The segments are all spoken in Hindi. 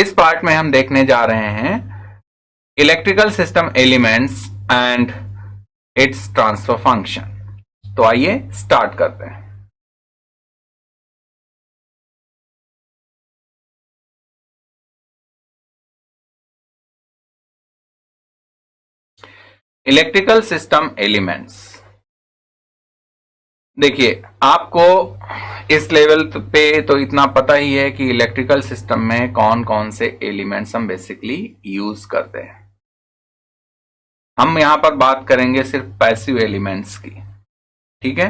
इस पार्ट में हम देखने जा रहे हैं electrical system elements and it's transfer function. तो आइए स्टार्ट करते हैं। इलेक्ट्रिकल सिस्टम एलिमेंट्स, देखिए आपको इस लेवल पे तो इतना पता ही है कि इलेक्ट्रिकल सिस्टम में कौन कौन से एलिमेंट्स हम बेसिकली यूज करते हैं। हम यहां पर बात करेंगे सिर्फ पैसिव एलिमेंट्स की, ठीक है।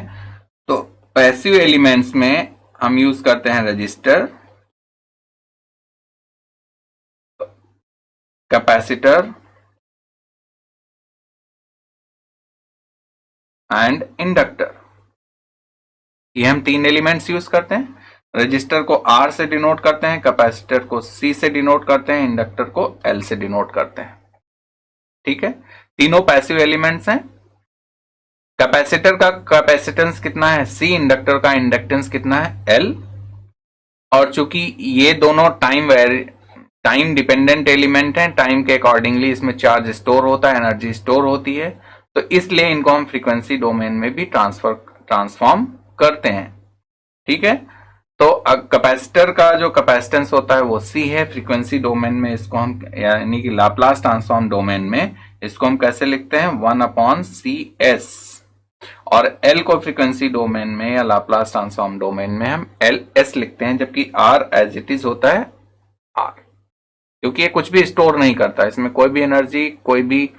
तो पैसिव एलिमेंट्स में हम यूज करते हैं रजिस्टर, कैपेसिटर एंड इंडक्टर। ये हम तीन एलिमेंट्स यूज करते हैं। रजिस्टर को R से डिनोट करते हैं, कैपेसिटर को C से डिनोट करते हैं, इंडक्टर को L से डिनोट करते हैं, ठीक है। तीनों पैसिव एलिमेंट्स हैं। कैपेसिटर का कैपेसिटेंस कितना है C, इंडक्टर का इंडक्टेंस कितना है L। और चूंकि ये दोनों टाइम डिपेंडेंट एलिमेंट हैं, टाइम के अकॉर्डिंगली इसमें चार्ज स्टोर होता है, एनर्जी स्टोर होती है, तो इसलिए इनको हम फ्रीक्वेंसी डोमेन में भी ट्रांसफॉर्म करते हैं, ठीक है। तो कैपेसिटर का जो कैपेसिटेंस होता है वो C है। फ्रीक्वेंसी डोमेन में इसको हम, यानी कि लाप्लास ट्रांसफॉर्म डोमेन में इसको हम कैसे लिखते हैं, 1/CS। और L को फ्रीक्वेंसी डोमेन में या लाप्लास ट्रांसफॉर्म डोमेन में हम LS लिखते हैं, जबकि R एज इट इज होता है R, क्योंकि ये कुछ भी स्टोर नहीं करता, इसमें कोई भी एनर्जी, कोई भी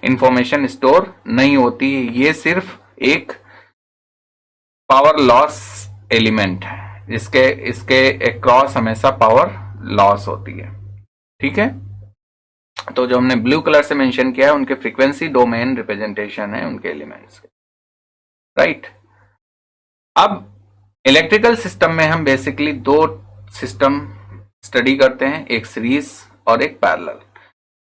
इंफॉर्मेशन स्टोर नहीं होती। ये सिर्फ एक पावर लॉस एलिमेंट है, इसके अक्रॉस हमेशा पावर लॉस होती है, ठीक है। तो जो हमने ब्लू कलर से मेंशन किया है उनके फ्रीक्वेंसी डोमेन रिप्रेजेंटेशन है उनके एलिमेंट्स के, राइट। अब इलेक्ट्रिकल सिस्टम में हम बेसिकली दो सिस्टम स्टडी करते हैं, एक सीरीज और एक पैरेलल।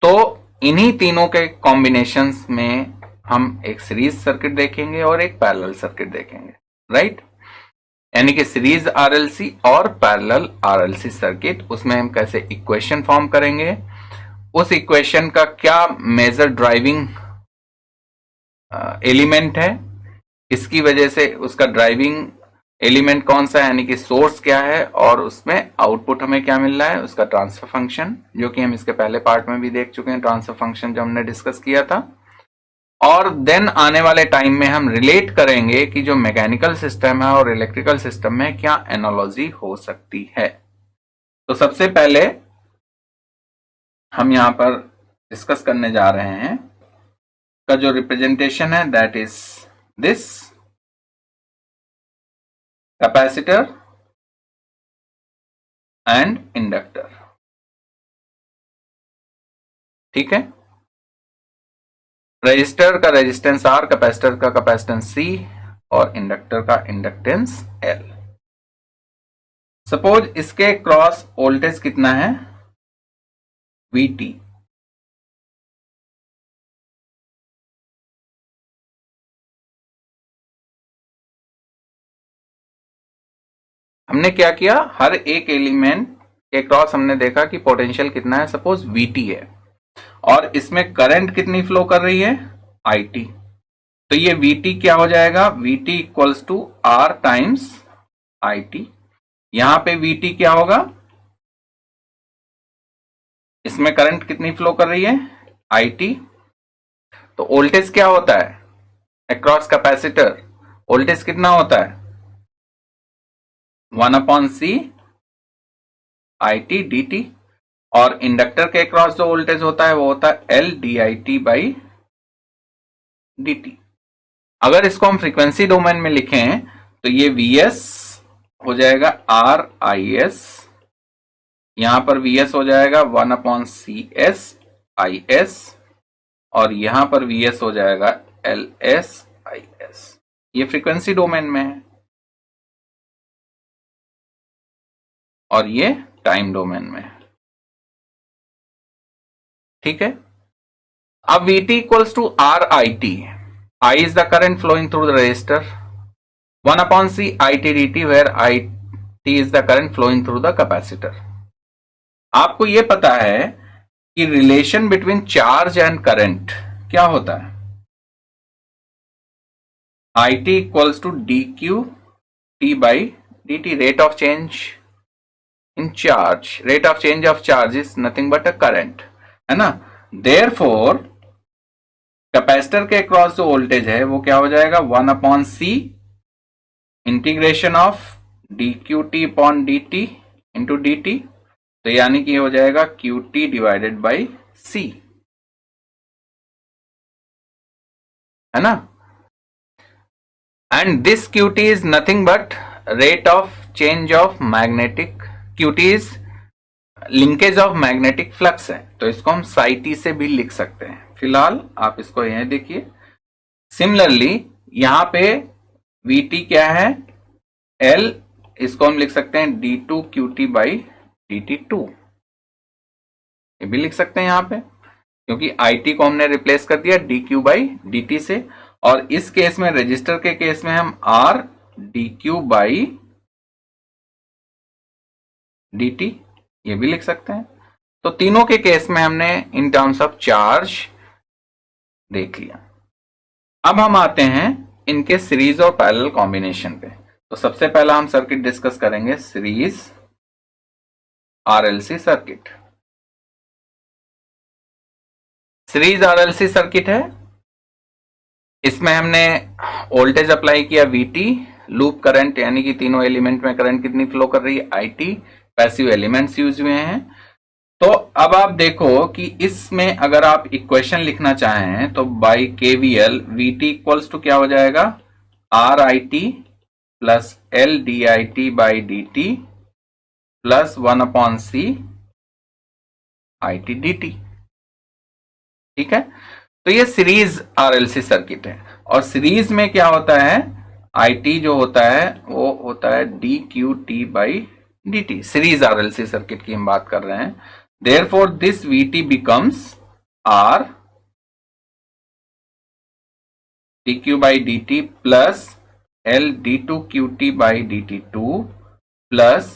तो इन्हीं तीनों के कॉम्बिनेशंस में हम एक सीरीज सर्किट देखेंगे और एक पैरेलल सर्किट देखेंगे, राइट। यानी कि सीरीज RLC और पैरेलल RLC सर्किट, उसमें हम कैसे इक्वेशन फॉर्म करेंगे, उस इक्वेशन का क्या मेजर ड्राइविंग एलिमेंट है, इसकी वजह से उसका ड्राइविंग एलिमेंट कौन सा है, यानी कि सोर्स क्या है, और उसमें आउटपुट हमें क्या मिल रहा है, उसका ट्रांसफर फंक्शन, जो कि हम इसके पहले पार्ट में भी देख चुके हैं, ट्रांसफर फंक्शन जो हमने डिस्कस किया था। और देन आने वाले टाइम में हम रिलेट करेंगे कि जो मैकेनिकल सिस्टम है और इलेक्ट्रिकल सिस्टम में क्या एनालॉजी हो सकती है। तो सबसे पहले हम यहां पर डिस्कस करने जा रहे हैं का जो रिप्रेजेंटेशन है, that is this capacitor and inductor, ठीक है। रजिस्टर का रेजिस्टेंस R, कैपेसिटर का कैपेसिटेंस C और इंडक्टर का इंडक्टेंस L। सपोज इसके क्रॉस वोल्टेज कितना है, VT। हमने क्या किया, हर एक एलिमेंट के क्रॉस हमने देखा कि पोटेंशियल कितना है, सपोज VT है, और इसमें करंट कितनी फ्लो कर रही है, IT। तो ये VT क्या हो जाएगा, VT equals to R times IT। यहां पे VT क्या होगा, इसमें करंट कितनी फ्लो कर रही है, IT। तो वोल्टेज क्या होता है अक्रॉस कैपेसिटर, वोल्टेज कितना होता है, 1/C IT dt। और इंडक्टर के अक्रॉस जो वोल्टेज होता है वो होता है L DIT बाई dt। अगर इसको हम फ्रीक्वेंसी डोमेन में लिखें तो ये Vs हो जाएगा RIs, यहां पर Vs हो जाएगा 1/CS IS, और यहां पर Vs हो जाएगा LS IS। ये फ्रीक्वेंसी डोमेन में है और ये टाइम डोमेन में है, ठीक है। अब Vt equals to RIT, I is the current flowing through the resistor, 1/C IT dt, where IT is the current flowing through the capacitor। आपको ये पता है कि relation between charge and current क्या होता है? IT equals to dq t by dt, rate of change in charge, rate of change of charge is nothing but a current, है ना। देयरफॉर कैपेसिटर के अक्रॉस जो वोल्टेज है वो क्या हो जाएगा? 1/c integration of dqt upon dt into dt, तो यानी कि हो जाएगा qt डिवाइडेड बाई c, है ना। And this qt is nothing but rate of change of magnetic, qt is linkage of magnetic flux है, तो इसको हम psi से भी लिख सकते हैं। फिलहाल आप इसको यहां देखिए। सिमिलरली यहां पे vt क्या है? L, इसको हम लिख सकते हैं d2 qt बाई dt2, ये भी लिख सकते हैं यहां पे, क्योंकि IT को हमने रिप्लेस कर दिया dq बाई dt से। और इस केस में, रजिस्टर के केस में, हम r dq बाई dt ये भी लिख सकते हैं। तो तीनों के केस में हमने इन टर्म्स ऑफ चार्ज देख लिया। अब हम आते हैं इनके सीरीज और पैरेलल कॉम्बिनेशन पे। तो सबसे पहला हम सर्किट डिस्कस करेंगे, series RLC circuit. Series RLC circuit है, इसमें हमने वोल्टेज अप्लाई किया VT, लूप करंट यानी कि तीनों एलिमेंट में करंट कितनी फ्लो कर रही है IT, पैसिव एलिमेंट्स यूज हुए हैं। तो अब आप देखो कि इसमें अगर आप इक्वेशन लिखना चाहें तो by KVL VT equals to क्या हो जाएगा? RIT plus LDIT by DT plus 1/c IT dt, ठीक है। तो ये सीरीज RLC सर्किट है, और सीरीज में क्या होता है? IT जो होता है वो होता है dqt by dt। Series RLC circuit की हम बात कर रहे हैं। Therefore, this VT becomes R dq by dt plus L d2 qt by dt2 plus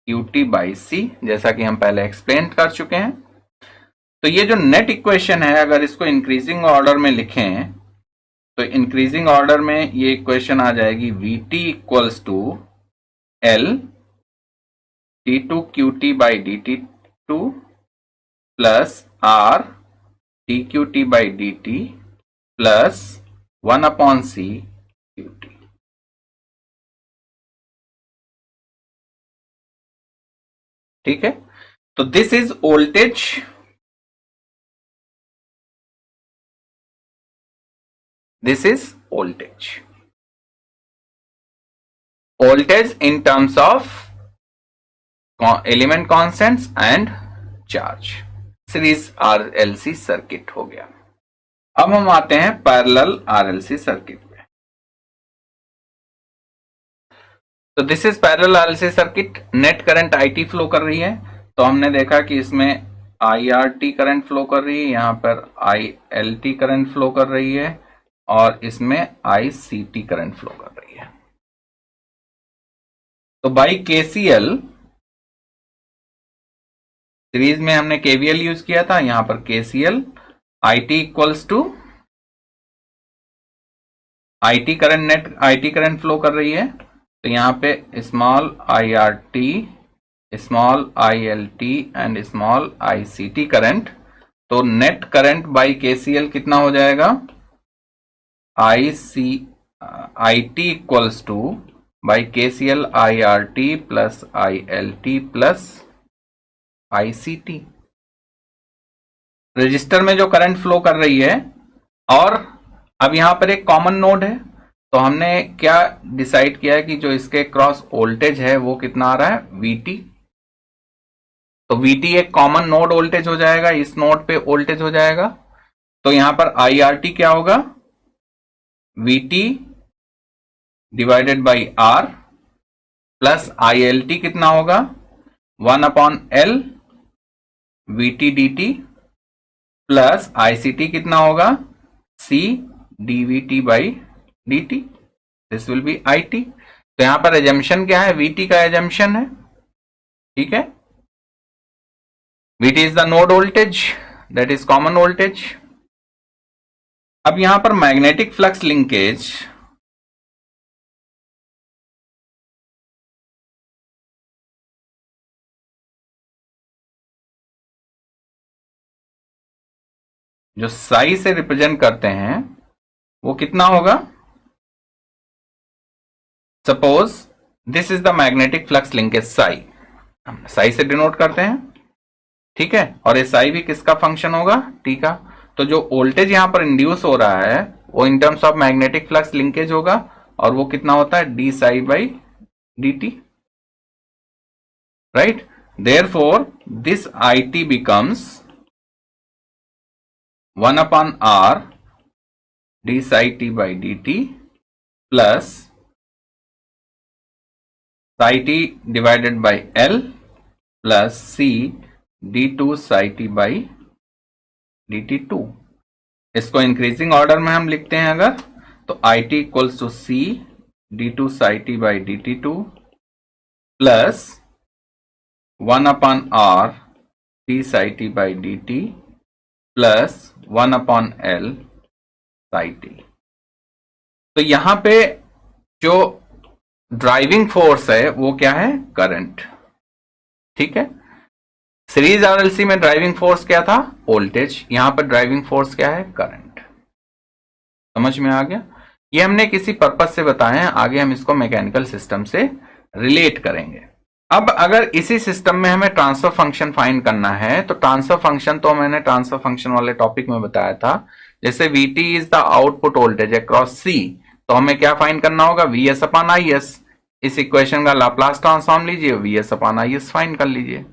qt by c, जैसा कि हम पहले एक्सप्लेन कर चुके हैं। तो ये जो नेट इक्वेशन है, अगर इसको इंक्रीजिंग ऑर्डर में लिखें तो इंक्रीजिंग ऑर्डर में ये इक्वेशन आ जाएगी VT equals to L d2 qt by dt2 plus R dqt by dt plus 1/c qt, ठीक है। तो this is voltage, this is voltage, voltage in terms of element constants and charge. Series RLC circuit हो गया। अब हम आते हैं पैरेलल RLC सर्किट पे। तो this is parallel RLC circuit. Net current IT flow कर रही है, तो हमने देखा कि इसमें IRT करंट फ्लो कर रही है, यहां पर ILT करंट फ्लो कर रही है, और इसमें ICT करंट फ्लो कर रही है। तो बाई KCL, सीरीज में हमने KVL यूज किया था, यहां पर KCL IT equals to IT current, net IT current flow कर रही है, तो यहां पे small IRT, small ILT and small ICT current. तो नेट करंट बाई KCL कितना हो जाएगा? IT equals to by KCL IRT plus ILT plus ICT। Resistor में जो करंट फ्लो कर रही है, और अब यहां पर एक कॉमन नोड है, तो हमने क्या डिसाइड किया है कि जो इसके क्रॉस वोल्टेज है वो कितना आ रहा है? VT। तो VT एक कॉमन नोड वोल्टेज हो जाएगा, इस नोड पे वोल्टेज हो जाएगा। तो यहां पर IRT क्या होगा? VT divided by R plus ILT कितना होगा? 1/L VT dt plus ICT कितना होगा? C dVT by dt, this will be IT। तो यहां पर एजम्पशन क्या है? VT का एजम्पशन है, ठीक है। Vt is the node voltage, that is common voltage. अब यहां पर मैग्नेटिक फ्लक्स लिंकेज जो साई से रिप्रेजेंट करते हैं वो कितना होगा? Suppose this is the magnetic flux linkage Sai, हम साई से डिनोट करते हैं, ठीक है, और ये साई भी किसका फंक्शन होगा? टी का। तो जो वोल्टेज यहां पर इंड्यूस हो रहा है वो इन terms of magnetic flux linkage होगा, और वो कितना होता है? D psi by D T, right. Therefore this I T becomes 1 upon r d psi t by dt plus psi t divided by L plus C d2 psi t by dt2। इसको इंक्रीजिंग ऑर्डर में हम लिखते हैं अगर, तो I t equals to C d2 psi t by dt2 plus 1 upon r d psi t by dt plus 1 upon L psi t। तो यहां पे जो ड्राइविंग फोर्स है वो क्या है? करंट, ठीक है। सीरीज आरएलसी में ड्राइविंग फोर्स क्या था? वोल्टेज। यहां पर ड्राइविंग फोर्स क्या है? करंट। समझ में आ गया? ये हमने किसी पर्पज से बताए हैं, आगे हम इसको मैकेनिकल सिस्टम से रिलेट करेंगे। अब अगर इसी सिस्टम में हमें ट्रांसफर फंक्शन फाइंड करना है, तो ट्रांसफर फंक्शन तो मैंने ट्रांसफर फंक्शन वाले टॉपिक में बताया था। जैसे Vt is the output voltage across C, तो हमें क्या फाइंड करना होगा? Vs upon Is। इस इक्वेशन का लाप्लास ट्रांसफॉर्म लीजिए, Vs अपॉन Is फाइंड कर लीजिए।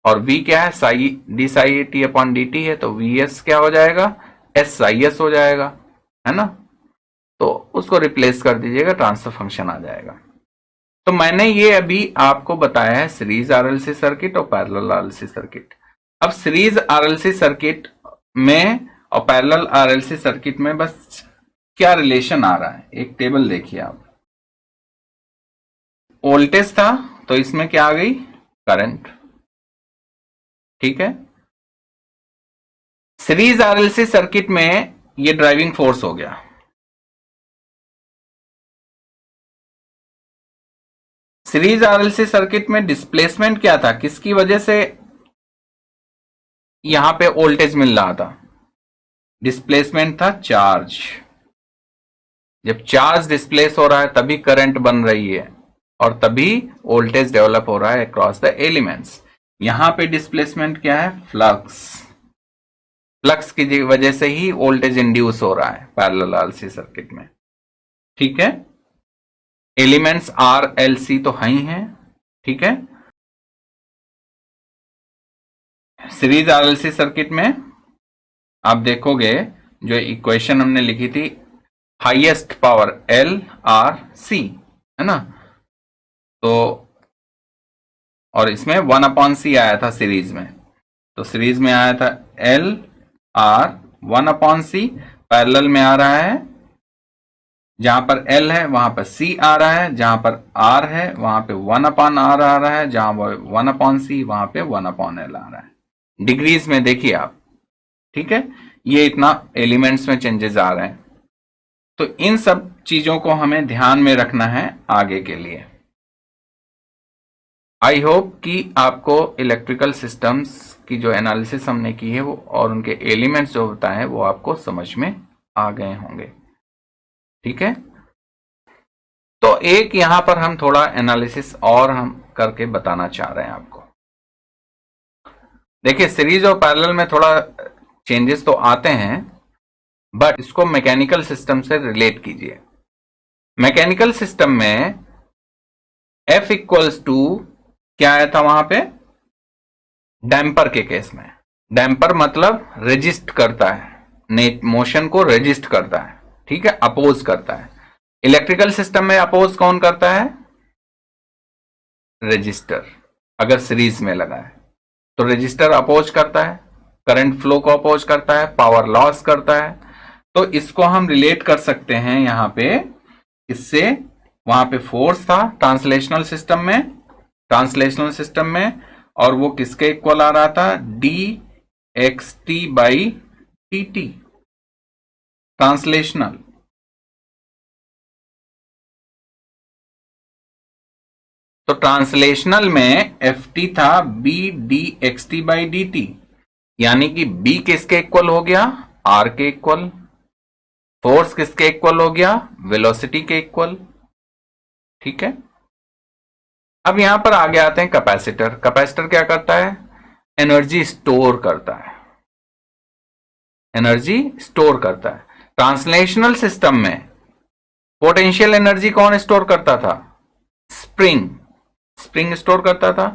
और V क्या है? Sai D Sai T upon D T है, तो Vs क्या हो जाएगा? एस साई एस हो जाएगा, है ना। तो उसको रिप्लेस कर दीजिएगा, ट्रांसफर फंक्शन आ जाएगा। तो मैंने ये अभी आपको बताया है सीरीज आरएलसी सर्किट और पैरेलल आरएलसी सर्किट। अब सीरीज आरएलसी सर्किट में और पैरेलल आरएलसी सर्किट में बस क्या रिलेशन आ रहा है? एक टेबल देखिए आप, वोल्टेज था तो इसमें क्या आ गई? करंट, ठीक है। सीरीज आरएलसी सर्किट में ये ड्राइविंग फोर्स हो गया। सीरीज आरएलसी सर्किट में डिस्प्लेसमेंट क्या था? किसकी वजह से यहां पे वोल्टेज मिल रहा था? डिस्प्लेसमेंट था चार्ज। जब चार्ज डिस्प्लेस हो रहा है तभी करंट बन रही है और तभी वोल्टेज डेवलप हो रहा है अक्रॉस द एलिमेंट्स। यहां पे डिस्प्लेसमेंट क्या है? फ्लक्स। फ्लक्स की वजह से ही वोल्टेज इंड्यूस हो रहा है पैरेलल आरएलसी सर्किट में, ठीक है। एलिमेंट्स आर एल सी तो है ही हैं, ठीक है। सीरीज आरएलसी सर्किट में आप देखोगे जो इक्वेशन हमने लिखी थी, highest power L R C, है ना। तो और इसमें 1 अपॉन सी आया था सीरीज में, तो सीरीज में आया था एल आर 1 अपॉन सी। पैरेलल में आ रहा है, जहां पर L है वहां पर C आ रहा है, जहां पर R है वहां पे 1 अपॉन R आ रहा है, जहां 1 अपॉन C वहां पे 1 अपॉन L आ रहा है। डिग्रीज में देखिए आप, ठीक है। ये इतना एलिमेंट्स में चेंजेस आ रहे हैं, तो इन सब चीजों को हमें ध्यान में रखना है आगे के लिए। आई होप कि आपको इलेक्ट्रिकल सिस्टम्स की जो एनालिसिस हमने की है वो और उनके एलिमेंट्स जो बताए हैं वो आपको समझ में आ गए होंगे, ठीक है। तो एक यहां पर हम थोड़ा एनालिसिस और हम करके बताना चाह रहे हैं आपको। देखिए सीरीज और पैरेलल में थोड़ा चेंजेस तो आते हैं, बट इसको मैकेनिकल सिस्टम से रिलेट कीजिए। मैकेनिकल सिस्टम में F इक्वल्स टू क्या आया था वहां पे? डैम्पर के केस में। डैम्पर मतलब रेजिस्ट करता है, मोशन को रेजिस्ट करता है, ठीक है, अपोज करता है। इलेक्ट्रिकल सिस्टम में अपोज कौन करता है? रेजिस्टर। अगर सीरीज में लगा है तो रेजिस्टर अपोज करता है, करंट फ्लो को अपोज करता है, पावर लॉस करता है। तो इसको हम रिलेट कर सकते हैं यहां पे इससे। वहां पे फोर्स था ट्रांसलेशनल सिस्टम में, ट्रांसलेशनल सिस्टम में और वो किसके इक्वल आ रहा था, dxt/dt, ट्रांसलेशनल। तो ट्रांसलेशनल में ft था b/dxt, यानी कि b किसके इक्वल हो गया, r के इक्वल। फोर्स किसके इक्वल हो गया, वेलोसिटी के इक्वल। ठीक है। अब यहां पर आगे आते हैं कैपेसिटर। कैपेसिटर क्या करता है, एनर्जी स्टोर करता है, एनर्जी स्टोर करता है। ट्रांसलेशनल सिस्टम में पोटेंशियल एनर्जी कौन स्टोर करता था, स्प्रिंग, स्प्रिंग स्टोर करता था।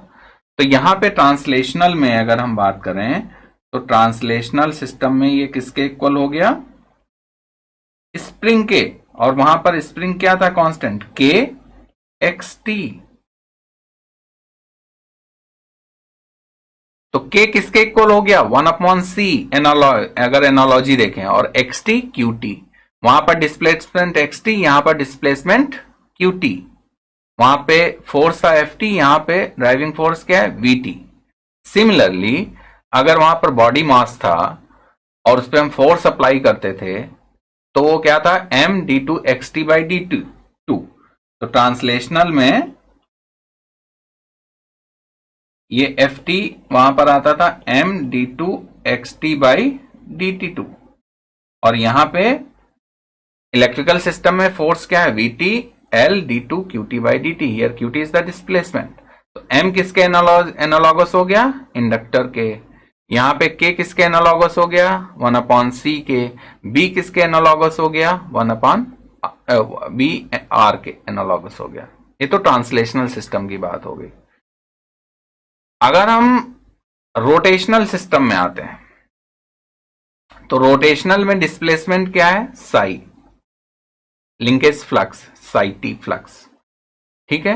तो यहां पे ट्रांसलेशनल में अगर हम बात करें तो ट्रांसलेशनल सिस्टम में ये किसके इक्वल हो गया, स्प्रिंग के। और वहां पर स्प्रिंग क्या था, कांस्टेंट के एक्स टी। तो के किसके इक्वल हो गया, 1/c, अगर एनालॉजी देखें, और एक्स टी क्यू टी। वहां पर डिस्प्लेसमेंट एक्स टी, यहां पर डिस्प्लेसमेंट क्यू टी। वहां पे फोर्स था एफ टी, यहां पे ड्राइविंग फोर्स क्या है, वी टी। सिमिलरली अगर वहां पर बॉडी मास था और उस पर हम फोर्स अप्लाई करते थे तो वो क्या था, M D two X T by D two. तो ट्रांसलेशनल में ये एफ टी वहां पर आता था M D two X T by D T two. और यहां पे इलेक्ट्रिकल सिस्टम में फोर्स क्या है, V T L D two Q T by D T. Here Q T is the displacement. तो एम किसके एनालॉगस हो गया, इंडक्टर के। यहां पे के किसके एनालॉगस हो गया, 1/c के। बी किसके एनालॉगस हो गया, 1/b आर के एनालॉगस हो गया। ये तो ट्रांसलेशनल सिस्टम की बात हो गई। अगर हम रोटेशनल सिस्टम में आते हैं तो रोटेशनल में डिस्प्लेसमेंट क्या है, Sai, linkage flux, Sai T flux. ठीक है,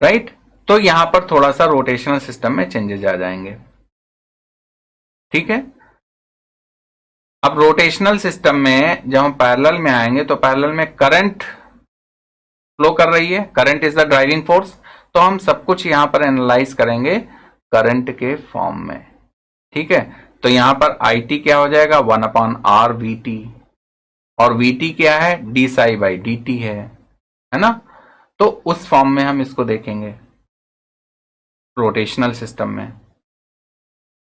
राइट। तो यहां पर थोड़ा सा रोटेशनल सिस्टम में चेंजेस आ जाएंगे। ठीक है। अब रोटेशनल सिस्टम में जब हम पैरेलल में आएंगे तो पैरेलल में करंट फ्लो कर रही है, current is the driving force. तो हम सब कुछ यहां पर एनालाइज करेंगे करंट के फॉर्म में। ठीक है। तो यहां पर आई टी क्या हो जाएगा, 1/r वी टी। और वी टी क्या है, D psi by D T है ना। तो उस फॉर्म में हम इसको देखेंगे रोटेशनल सिस्टम में,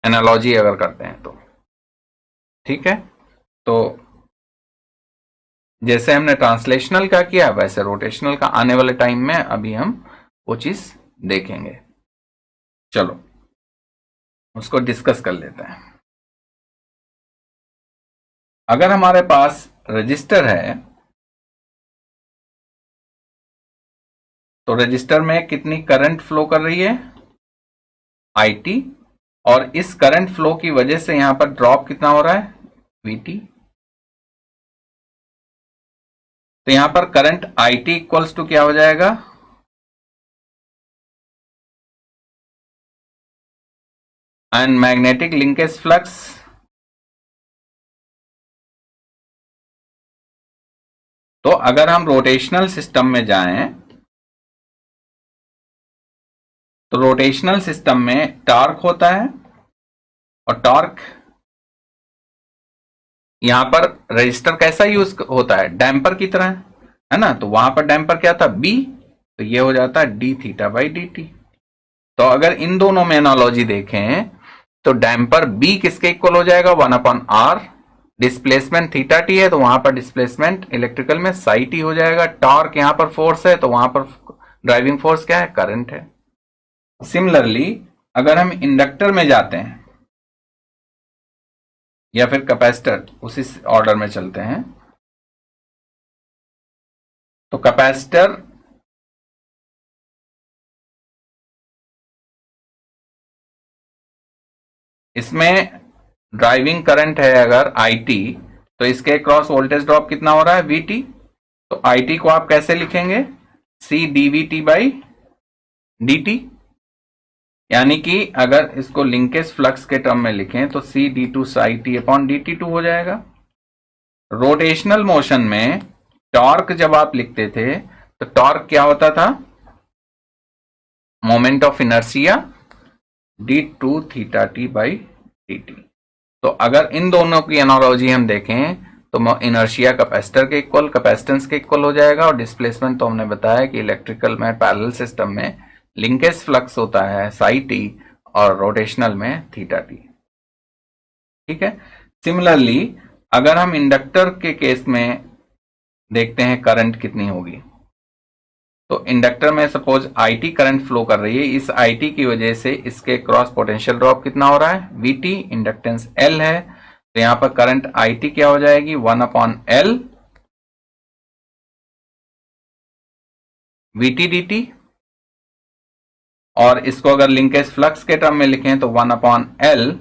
एनालॉजी अगर करते हैं तो। ठीक है। तो जैसे हमने ट्रांसलेशनल का किया वैसे रोटेशनल का आने वाले टाइम में अभी हम वो चीज देखेंगे। चलो उसको डिस्कस कर लेते हैं। अगर हमारे पास रजिस्टर है तो रजिस्टर में कितनी करंट फ्लो कर रही है, आई टी। और इस करंट फ्लो की वजह से यहां पर ड्रॉप कितना हो रहा है, वी टी। तो यहां पर current I T equals to क्या हो जाएगा, एंड मैग्नेटिक लिंकेज फ्लक्स तो अगर हम रोटेशनल सिस्टम में जाएं तो रोटेशनल सिस्टम में टॉर्क होता है। और टॉर्क यहां पर रजिस्टर कैसा यूज होता है, डैम्पर की तरह, है ना। तो वहां पर डैम्पर क्या था, बी। तो ये हो जाता है D theta by D T. तो अगर इन दोनों में एनालॉजी देखें तो डैम्पर बी किसके इक्वल हो जाएगा, 1/r। डिस्प्लेसमेंट थीटा टी है तो वहां पर डिस्प्लेसमेंट इलेक्ट्रिकल में साई टी हो जाएगा। टॉर्क यहां पर फोर्स है तो वहां पर ड्राइविंग फोर्स क्या है, करंट है। सिमिलरली अगर हम इंडक्टर में जाते हैं या फिर कैपेसिटर, उसी ऑर्डर में चलते हैं। तो कैपेसिटर इसमें ड्राइविंग करंट है अगर आई टी, तो इसके क्रॉस वोल्टेज ड्रॉप कितना हो रहा है, वी टी। तो आई टी को आप कैसे लिखेंगे, C D V T by D T. यानी कि अगर इसको लिंकेज फ्लक्स के टर्म में लिखें तो C D two psi T upon D T two हो जाएगा। रोटेशनल मोशन में टॉर्क जब आप लिखते थे तो टॉर्क क्या होता था, moment of inertia d2 theta T by dt। तो अगर इन दोनों की एनालॉजी हम देखें तो इनर्शिया कैपेसिटर के इक्वल, कैपेसिटेंस के इक्वल हो जाएगा, और डिस्प्लेसमेंट तो हमने बताया कि इलेक्ट्रिकल में पैरेलल सिस्टम में लिंकेज फ्लक्स होता है साई टी और रोटेशनल में थीटा टी। ठीक है। सिमिलरली अगर हम इंडक्टर के केस में देखते हैं करंट कितनी होगी, तो इंडक्टर में सपोज IT करंट फ्लो कर रही है, इस IT की वजह से इसके क्रॉस पोटेंशियल ड्रॉप कितना हो रहा है, VT, इंडक्टेंस L है, तो यहां पर करंट IT क्या हो जाएगी, 1/L VT dt, और इसको अगर लिंकेज फ्लक्स के टर्म में लिखें तो 1/L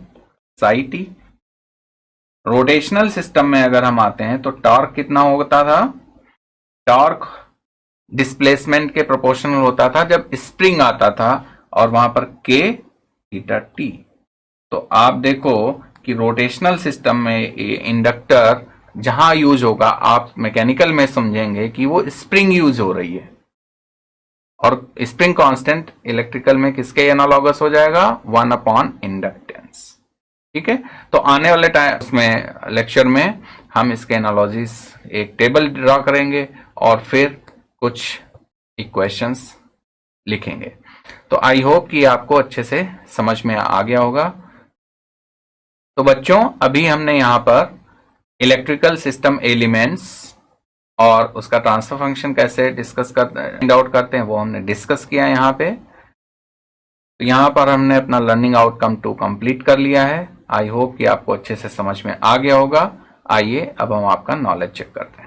Sai T. Rotational system में अगर हम आते हैं तो टॉर्क कितना होता था, टॉर्क डिस्प्लेसमेंट के प्रोपोर्शनल होता था जब स्प्रिंग आता था, और वहां पर K थीटा टी। तो आप देखो कि रोटेशनल सिस्टम में इंडक्टर जहां यूज होगा, आप मैकेनिकल में समझेंगे कि वो स्प्रिंग यूज हो रही है, और स्प्रिंग कांस्टेंट इलेक्ट्रिकल में किसके एनालॉगस हो जाएगा, 1/इंडक्टेंस। ठीक है। तो आने वाले टाइम उसमें लेक्चर में हम इसके एनालॉजीज एक टेबल ड्रॉ करेंगे और फिर कुछ इक्वेशंस लिखेंगे। तो आई होप कि आपको अच्छे से समझ में आ गया होगा। तो बच्चों अभी हमने यहां पर इलेक्ट्रिकल सिस्टम एलिमेंट्स और उसका ट्रांसफर फंक्शन कैसे डिस्कस करते हैं, फाइंड आउट करते हैं, वो हमने डिस्कस किया है यहाँ पे। तो यहाँ पर हमने अपना लर्निंग आउटकम 2 कंप्लीट कर लिया है। आई होप कि आपको अच्छे से समझ में आ गया होगा। आइए अब हम आपका नॉलेज चेक करते हैं।